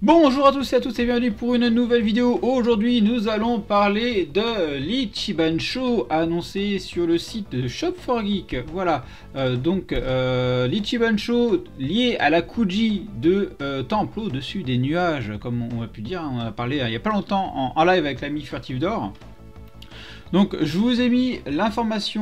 Bonjour à tous et à toutes et bienvenue pour une nouvelle vidéo. Aujourd'hui nous allons parler de l'Ichiban Show annoncé sur le site de Shop4Geek. Voilà, l'Ichiban Show lié à la Kuji de Temple au-dessus des nuages, comme on a pu dire, on a parlé il n'y a pas longtemps en live avec l'ami Furtif d'Or. Donc je vous ai mis l'information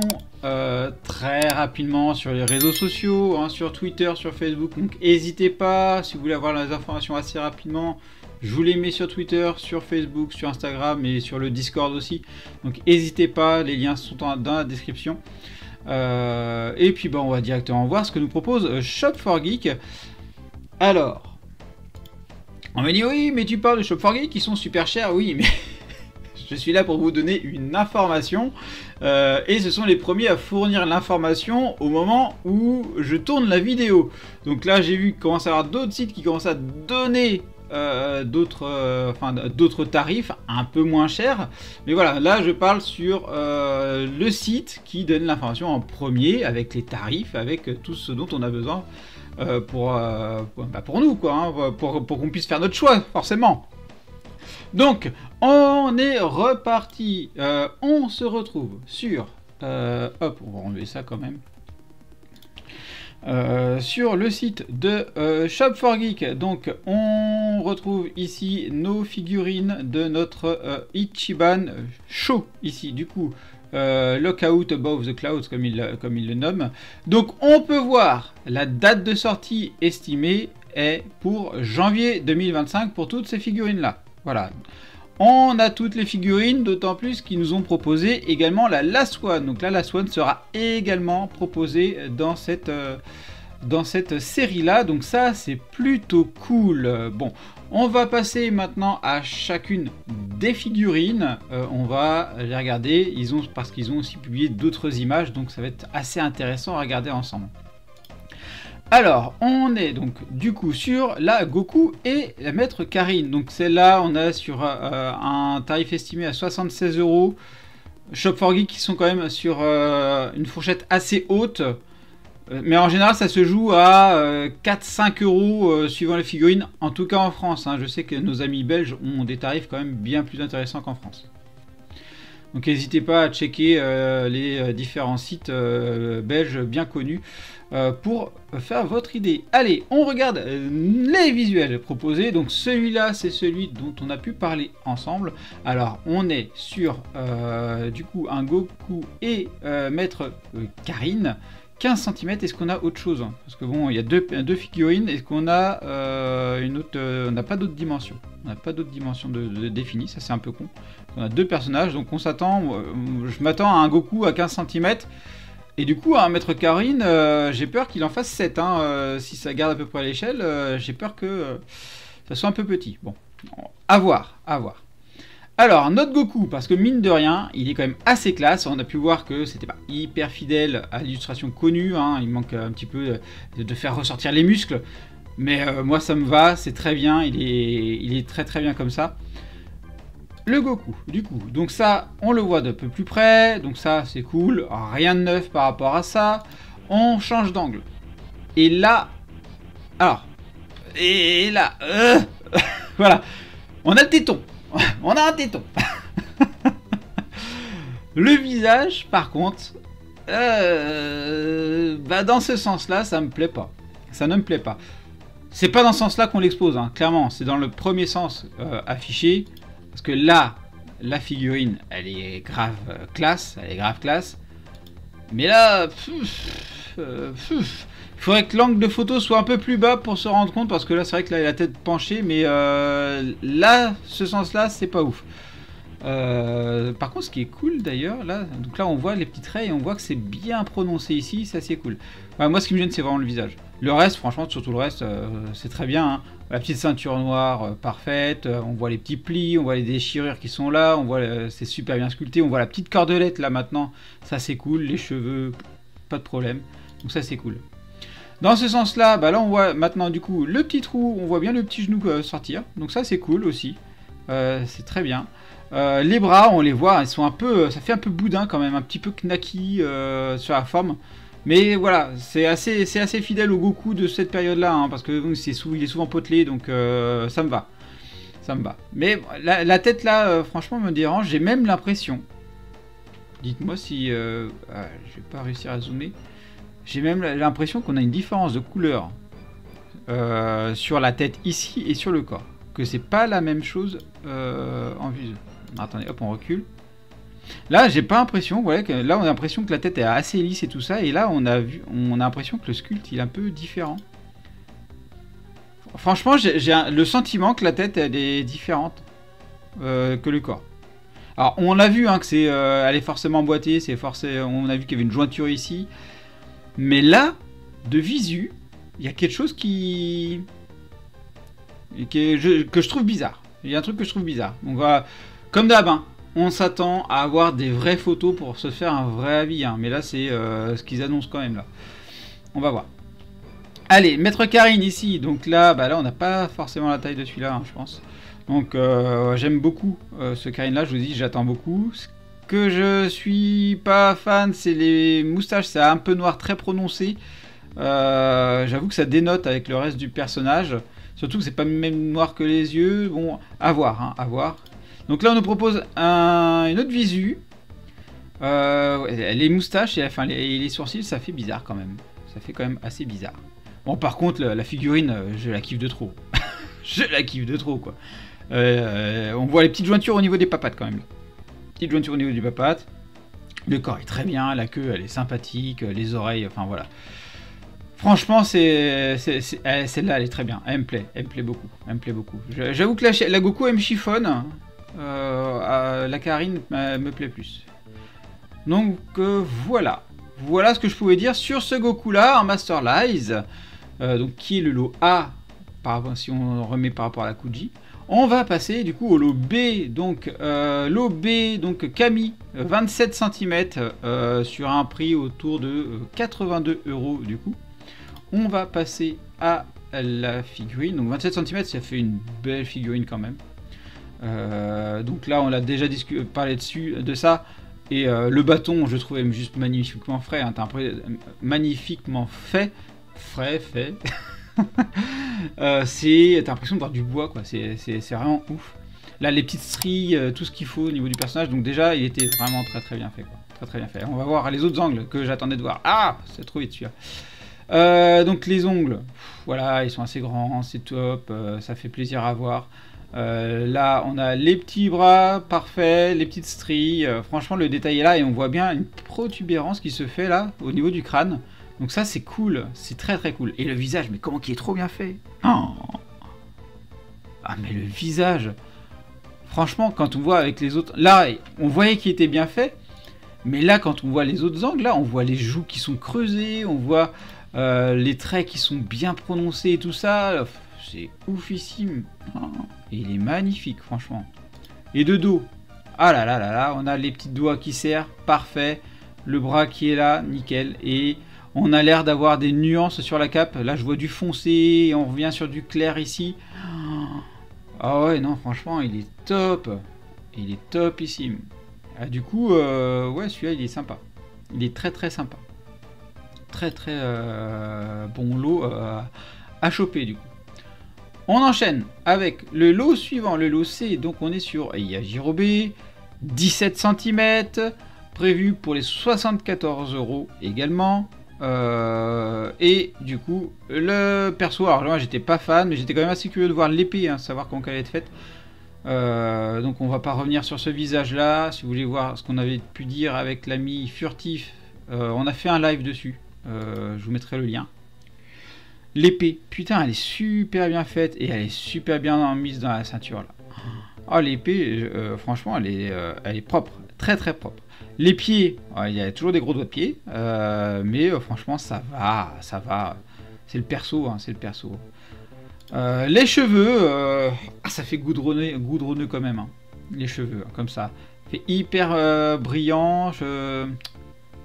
très rapidement sur les réseaux sociaux, hein, sur Twitter, sur Facebook, donc n'hésitez pas, si vous voulez avoir les informations assez rapidement, je vous les mets sur Twitter, sur Facebook, sur Instagram et sur le Discord aussi, donc n'hésitez pas, les liens sont dans la description. Et puis on va directement voir ce que nous propose Shop4Geek. Alors, on m'a dit oui mais tu parles de Shop4Geek, ils sont super chers, oui mais... Je suis là pour vous donner une information et ce sont les premiers à fournir l'information au moment où je tourne la vidéo. Donc là j'ai vu qu'il commence à y avoir d'autres sites qui commencent à donner d'autres tarifs un peu moins chers. Mais voilà, là je parle sur le site qui donne l'information en premier avec les tarifs, avec tout ce dont on a besoin pour nous, quoi, hein, pour qu'on puisse faire notre choix, forcément. Donc, on est reparti. On se retrouve sur... hop, on va enlever ça quand même. Sur le site de Shop4Geek. Donc, on retrouve ici nos figurines de notre Ichiban Show. Ici, du coup, Lookout Above the Clouds, comme il le nomme. Donc, on peut voir la date de sortie estimée est pour janvier 2025 pour toutes ces figurines-là. Voilà, on a toutes les figurines, d'autant plus qu'ils nous ont proposé également la Last One. Donc la Last One sera également proposée dans cette série-là. Donc ça, c'est plutôt cool. Bon, on va passer maintenant à chacune des figurines. On va les regarder, parce qu'ils ont aussi publié d'autres images. Donc ça va être assez intéressant à regarder ensemble. Alors, on est donc du coup sur la Goku et la Maître Karine. Donc celle-là, on a sur un tarif estimé à 76 €. Shop4Geek qui sont quand même sur une fourchette assez haute. Mais en général, ça se joue à 4-5 € suivant les figurines. En tout cas en France, hein. Je sais que nos amis belges ont des tarifs quand même bien plus intéressants qu'en France. Donc n'hésitez pas à checker les différents sites belges bien connus pour faire votre idée. Allez, on regarde les visuels proposés. Donc celui-là, c'est celui dont on a pu parler ensemble. Alors on est sur du coup un Goku et Maître Karine. 15 cm, est-ce qu'on a autre chose? Parce que bon, il y a deux figurines, est-ce qu'on a une autre... on n'a pas d'autres dimensions. On n'a pas d'autres dimensions de définies, ça c'est un peu con. On a deux personnages, donc on s'attend... je m'attends à un Goku à 15 cm. Et du coup, à un Maître Karine, j'ai peur qu'il en fasse 7. Hein, si ça garde à peu près l'échelle, j'ai peur que ça soit un peu petit. Bon, à voir, à voir. Alors, notre Goku, parce que mine de rien, il est quand même assez classe. On a pu voir que c'était pas hyper fidèle à l'illustration connue. Hein, il manque un petit peu de faire ressortir les muscles. Mais moi, ça me va, c'est très bien. Il est très très bien comme ça. Le Goku, du coup. Donc ça, on le voit d'un peu plus près. Donc ça, c'est cool. Rien de neuf par rapport à ça. On change d'angle. Et là... Alors... Et là... voilà. On a le téton. On a un téton. Le visage, par contre, dans ce sens-là, ça me plaît pas. Ça ne me plaît pas. C'est pas dans ce sens-là qu'on l'expose, hein, clairement. C'est dans le premier sens affiché. Parce que là, la figurine, elle est grave classe. Elle est grave classe. Mais là... il faudrait que l'angle de photo soit un peu plus bas pour se rendre compte, parce que là c'est vrai que là il a la tête penchée, mais là, ce sens-là, c'est pas ouf. Par contre, ce qui est cool d'ailleurs, donc là on voit les petits traits et on voit que c'est bien prononcé ici, ça c'est cool. Enfin, moi ce qui me gêne c'est vraiment le visage. Le reste, franchement, surtout le reste, c'est très bien. Hein. La petite ceinture noire parfaite, on voit les petits plis, on voit les déchirures qui sont là, on voit c'est super bien sculpté, on voit la petite cordelette là maintenant, ça c'est cool, les cheveux, pas de problème, donc ça c'est cool. Dans ce sens-là, là on voit maintenant du coup le petit trou, on voit bien le petit genou sortir, donc ça c'est cool aussi, c'est très bien. Les bras, on les voit, ils sont un peu, ça fait un peu boudin quand même, un petit peu knacky sur la forme. Mais voilà, c'est assez fidèle au Goku de cette période-là, hein, parce que il est souvent potelé, donc ça me va. Ça me va. Mais la tête là, franchement, me dérange. J'ai même l'impression. Dites-moi si... je vais pas réussir à zoomer. J'ai même l'impression qu'on a une différence de couleur sur la tête ici et sur le corps. Que c'est pas la même chose en visuel. Attendez, hop, on recule. Là, j'ai pas l'impression, voilà, là on a l'impression que la tête est assez lisse et tout ça, et là on a l'impression que le sculpte il est un peu différent. Franchement, j'ai le sentiment que la tête elle est différente que le corps. Alors on a vu hein, que elle est forcément emboîtée, on a vu qu'il y avait une jointure ici, mais là, de visu, il y a quelque chose que je trouve bizarre. Il y a un truc que je trouve bizarre. Donc voilà, comme d'hab. Hein, on s'attend à avoir des vraies photos pour se faire un vrai avis. Hein. Mais là, c'est ce qu'ils annoncent quand même. Là. On va voir. Allez, Maître Karine ici. Donc là, là on n'a pas forcément la taille de celui-là, hein, je pense. Donc j'aime beaucoup ce Karine-là. Je vous dis, j'attends beaucoup. Ce que je suis pas fan, c'est les moustaches. C'est un peu noir, très prononcé. J'avoue que ça dénote avec le reste du personnage. Surtout que c'est pas même noir que les yeux. Bon, à voir, hein, à voir. Donc là, on nous propose une autre visu. Les moustaches et les sourcils, ça fait bizarre quand même. Ça fait quand même assez bizarre. Bon, par contre, la figurine, je la kiffe de trop. Je la kiffe de trop, quoi. On voit les petites jointures au niveau des papates quand même. Petites jointures au niveau des papates. Le corps est très bien, la queue, elle est sympathique, les oreilles, enfin voilà. Franchement, celle-là, elle est très bien. Elle me plaît beaucoup. J'avoue que la Goku, elle me chiffonne. La Karine me plaît plus. Donc voilà. Voilà ce que je pouvais dire sur ce Goku là en Master Lies. Donc qui est le lot A si on remet par rapport à la Kuji. On va passer du coup au lot B. Donc lot B, donc Camille, 27 cm sur un prix autour de 82 € du coup. On va passer à la figurine. Donc 27 cm, ça fait une belle figurine quand même. Donc là on a déjà parlé de ça et le bâton je trouvais juste magnifiquement frais hein, magnifiquement fait t'as l'impression d'avoir du bois quoi, c'est vraiment ouf. Là les petites stries, tout ce qu'il faut au niveau du personnage, donc déjà il était vraiment très bien fait quoi. Très bien fait. On va voir les autres angles que j'attendais de voir. Ah, c'est trop vite celui-là. Donc les ongles, voilà, ils sont assez grands, c'est top, ça fait plaisir à voir. Là on a les petits bras parfaits, les petites stries, franchement le détail est là et on voit bien une protubérance qui se fait là au niveau du crâne, donc ça c'est cool, c'est très cool. Et le visage, mais comment qu'il est trop bien fait. Oh, ah mais le visage, franchement quand on voit avec les autres, là on voyait qu'il était bien fait, mais là quand on voit les autres angles, là on voit les joues qui sont creusées, on voit les traits qui sont bien prononcés et tout ça. C'est oufissime. Et il est magnifique, franchement. Et de dos. Ah là là là là, on a les petits doigts qui serrent, parfait. Le bras qui est là, nickel. Et on a l'air d'avoir des nuances sur la cape. Là, je vois du foncé, on revient sur du clair ici. Ah ouais, non, franchement, il est top. Il est topissime. Ah, du coup, ouais, celui-là, il est sympa. Il est très sympa. Très bon lot à choper, du coup. On enchaîne avec le lot suivant, le lot C. Donc on est sur Yajirobe, 17 cm, prévu pour les 74 € également. Et du coup, le perso, alors moi j'étais pas fan, mais j'étais quand même assez curieux de voir l'épée, hein, savoir comment elle est faite. Donc on va pas revenir sur ce visage là. Si vous voulez voir ce qu'on avait pu dire avec l'ami Furtif, on a fait un live dessus. Je vous mettrai le lien. L'épée, putain, elle est super bien faite et elle est super bien mise dans la ceinture là. Oh, l'épée, franchement, elle est propre, très propre. Les pieds, il y a toujours des gros doigts de pied, mais franchement, ça va. C'est le perso, hein, c'est le perso. Les cheveux, ça fait goudronneux quand même. Hein. Les cheveux, comme ça, fait hyper brillant.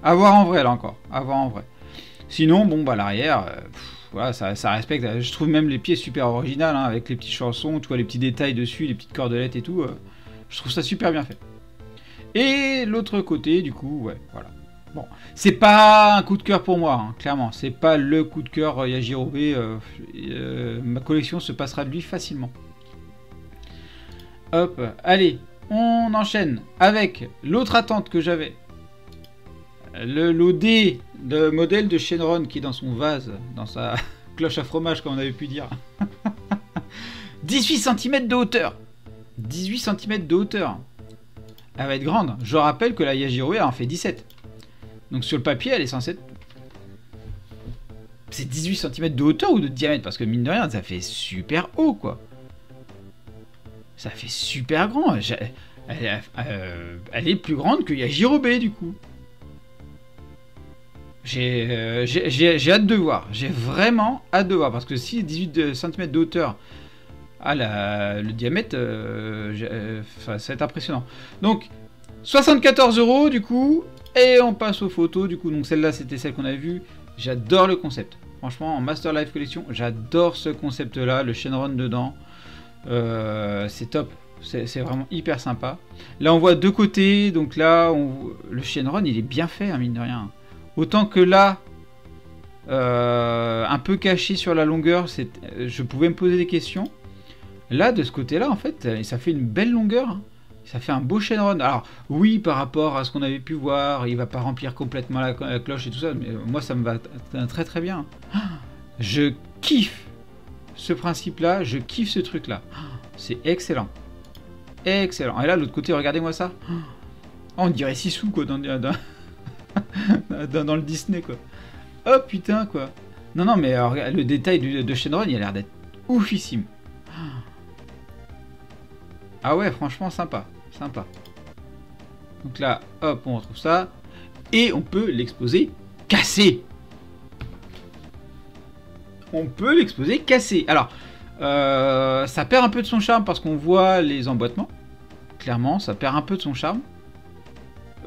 À voir en vrai là encore, à voir en vrai. Sinon, bon bah l'arrière. Voilà, ça respecte. Je trouve même les pieds super original, hein, avec les petites chansons, tu vois, les petits détails dessus, les petites cordelettes et tout. Je trouve ça super bien fait. Et l'autre côté, du coup, ouais, voilà. Bon, c'est pas un coup de cœur pour moi, hein, clairement. C'est pas le coup de cœur Yajirobe. Ma collection se passera de lui facilement. Hop, allez, on enchaîne avec l'autre attente que j'avais. Le lot D de modèle de Shenron qui est dans son vase, dans sa cloche à fromage comme on avait pu dire. 18 cm de hauteur. 18 cm de hauteur. Elle va être grande. Je rappelle que la Yajirobe en fait 17. Donc sur le papier elle est censée être... C'est 18 cm de hauteur ou de diamètre? Parce que mine de rien ça fait super haut quoi. Ça fait super grand. Elle est plus grande que Yajirobe du coup. J'ai hâte de voir. J'ai vraiment hâte de voir. Parce que si 18 cm de hauteur a le diamètre, ça va être impressionnant. Donc 74 € du coup. Et on passe aux photos du coup. Donc celle-là c'était celle qu'on a vue. J'adore le concept. Franchement en Master Life Collection, j'adore ce concept-là. Le Shenron dedans. C'est top. C'est vraiment hyper sympa. Là on voit deux côtés. Donc là le Shenron il est bien fait hein, mine de rien. Autant que là, un peu caché sur la longueur, je pouvais me poser des questions. Là, de ce côté-là, en fait, ça fait une belle longueur. Hein. Ça fait un beau Shenron. Alors, oui, par rapport à ce qu'on avait pu voir, il va pas remplir complètement la cloche et tout ça, mais moi, ça me va très très bien. Je kiffe ce principe-là, je kiffe ce truc-là. C'est excellent. Excellent. Et là, de l'autre côté, regardez-moi ça. Oh, on dirait Sissou, quoi, dans le Disney quoi. Oh putain quoi. Non non mais alors, le détail de Shenron il a l'air d'être oufissime. Ah ouais franchement sympa. Sympa. Donc là hop on retrouve ça. Et on peut l'exposer cassé. On peut l'exposer cassé. Alors ça perd un peu de son charme parce qu'on voit les emboîtements. Clairement ça perd un peu de son charme.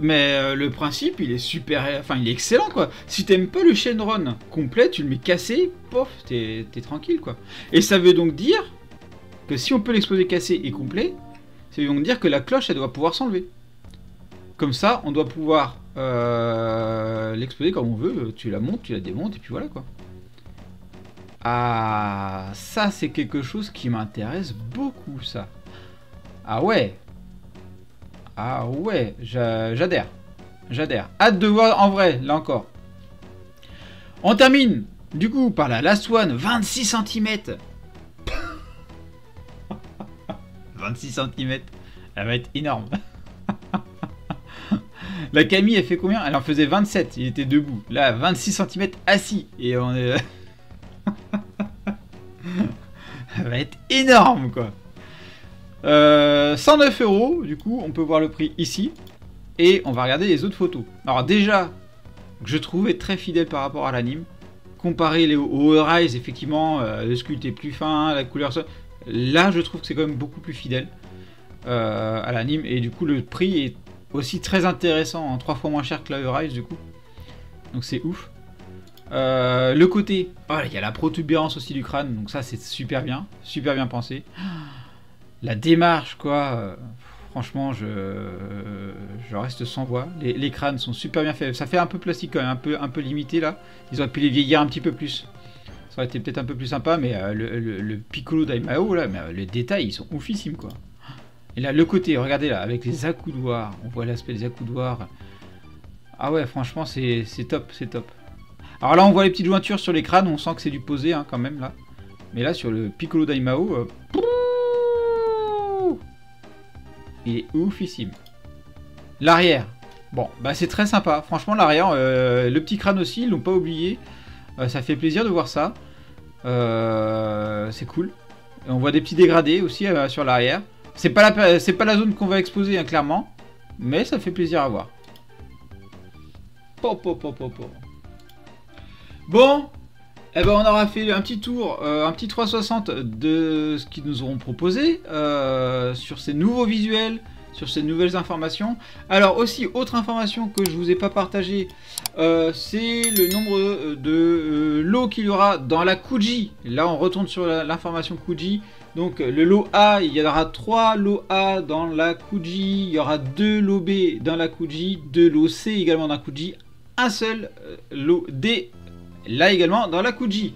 Mais le principe, il est super... Enfin, il est excellent, quoi. Si t'aimes pas le Shenron complet, tu le mets cassé, pof, t'es tranquille, quoi. Et ça veut donc dire que si on peut l'exposer cassé et complet, ça veut donc dire que la cloche, elle doit pouvoir s'enlever. Comme ça, on doit pouvoir l'exposer comme on veut. Tu la montes, tu la démontes, et puis voilà, quoi. Ah, ça, c'est quelque chose qui m'intéresse beaucoup, ça. Ah ouais. Ah ouais, j'adhère. J'adhère. Hâte de voir en vrai, là encore. On termine, du coup, par la Last One, 26 cm. 26 cm. Elle va être énorme. La Camille, elle fait combien? Elle en faisait 27, il était debout. Là, 26 cm assis. Et on est... Elle va être énorme, quoi. 109 €, du coup, on peut voir le prix ici. Et on va regarder les autres photos. Alors déjà, je trouvais très fidèle par rapport à l'anime. Comparé au Rise, effectivement, le sculpte est plus fin, la couleur... Là, je trouve que c'est quand même beaucoup plus fidèle à l'anime. Et du coup, le prix est aussi très intéressant, en 3 fois moins cher que la Rise, du coup. Donc c'est ouf. Le côté... Oh, il y a la protubérance aussi du crâne, donc ça, c'est super bien pensé. La démarche, quoi, franchement, je reste sans voix. Les crânes sont super bien faits. Ça fait un peu plastique quand même, un peu limité là. Ils auraient pu les vieillir un petit peu plus. Ça aurait été peut-être un peu plus sympa, mais le Piccolo d'Aimao, là, mais les détails, ils sont oufissimes, quoi. Et là, le côté, regardez là, avec les accoudoirs, on voit l'aspect des accoudoirs. Ah ouais, franchement, c'est top, c'est top. Alors là, on voit les petites jointures sur les crânes, on sent que c'est du posé, hein, quand même, là. Mais là, sur le Piccolo d'Aimao... il est oufissime. L'arrière. Bon, bah c'est très sympa. Franchement, l'arrière, le petit crâne aussi, ils l'ont pas oublié. Ça fait plaisir de voir ça. C'est cool. Et on voit des petits dégradés aussi sur l'arrière. C'est pas la zone qu'on va exposer, hein, clairement. Mais ça fait plaisir à voir. Bon. Eh ben, on aura fait un petit tour, un petit 360 de ce qu'ils nous auront proposé sur ces nouveaux visuels, sur ces nouvelles informations. Alors aussi, autre information que je vous ai pas partagée, c'est le nombre de lots qu'il y aura dans la Kuji. Là, on retourne sur l'information Kuji. Donc le lot A, il y aura 3 lots A dans la Kuji, il y aura 2 lots B dans la Kuji, 2 lots C également dans la Kuji, un seul lot D là également dans la Kuji.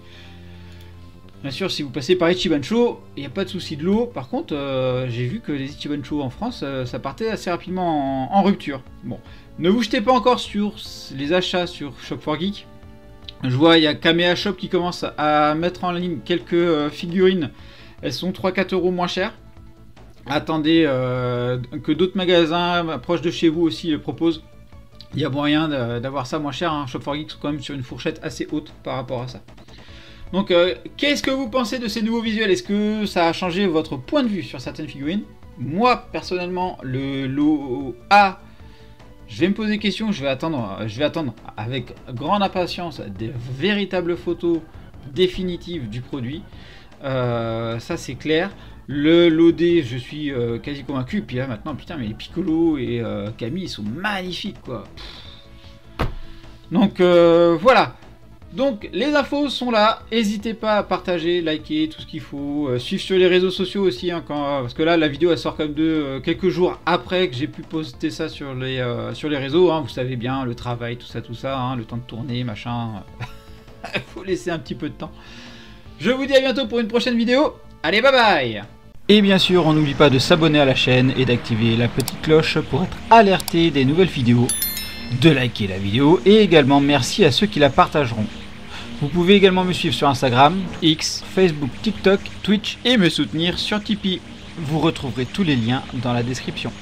Bien sûr, si vous passez par Ichibancho, il n'y a pas de souci de l'eau. Par contre, j'ai vu que les Ichibancho en France, ça partait assez rapidement en rupture. Bon, ne vous jetez pas encore sur les achats sur Shop4Geek. Je vois, il y a Kamea Shop qui commence à mettre en ligne quelques figurines. Elles sont 3-4 € moins chères. Attendez que d'autres magasins proches de chez vous aussi le proposent. Il y a moyen d'avoir ça moins cher. Hein. Shop4Geek sont quand même sur une fourchette assez haute par rapport à ça. Donc, qu'est-ce que vous pensez de ces nouveaux visuels? Est-ce que ça a changé votre point de vue sur certaines figurines? Moi, personnellement, le lot A, je vais me poser des questions. Je vais attendre avec grande impatience des véritables photos définitives du produit. Ça, c'est clair. Le lot D, je suis quasi convaincu. Puis là, maintenant, putain, mais les Piccolo et Camille, ils sont magnifiques, quoi. Donc, voilà. Donc les infos sont là, n'hésitez pas à partager, liker, tout ce qu'il faut, suivre sur les réseaux sociaux aussi, hein, parce que là la vidéo elle sort comme de quelques jours après que j'ai pu poster ça sur les réseaux, hein, vous savez bien, le travail, tout ça, hein, le temps de tourner, machin, il faut laisser un petit peu de temps. Je vous dis à bientôt pour une prochaine vidéo, allez bye bye. Et bien sûr on n'oublie pas de s'abonner à la chaîne et d'activer la petite cloche pour être alerté des nouvelles vidéos, de liker la vidéo et également merci à ceux qui la partageront. Vous pouvez également me suivre sur Instagram, X, Facebook, TikTok, Twitch et me soutenir sur Tipeee. Vous retrouverez tous les liens dans la description.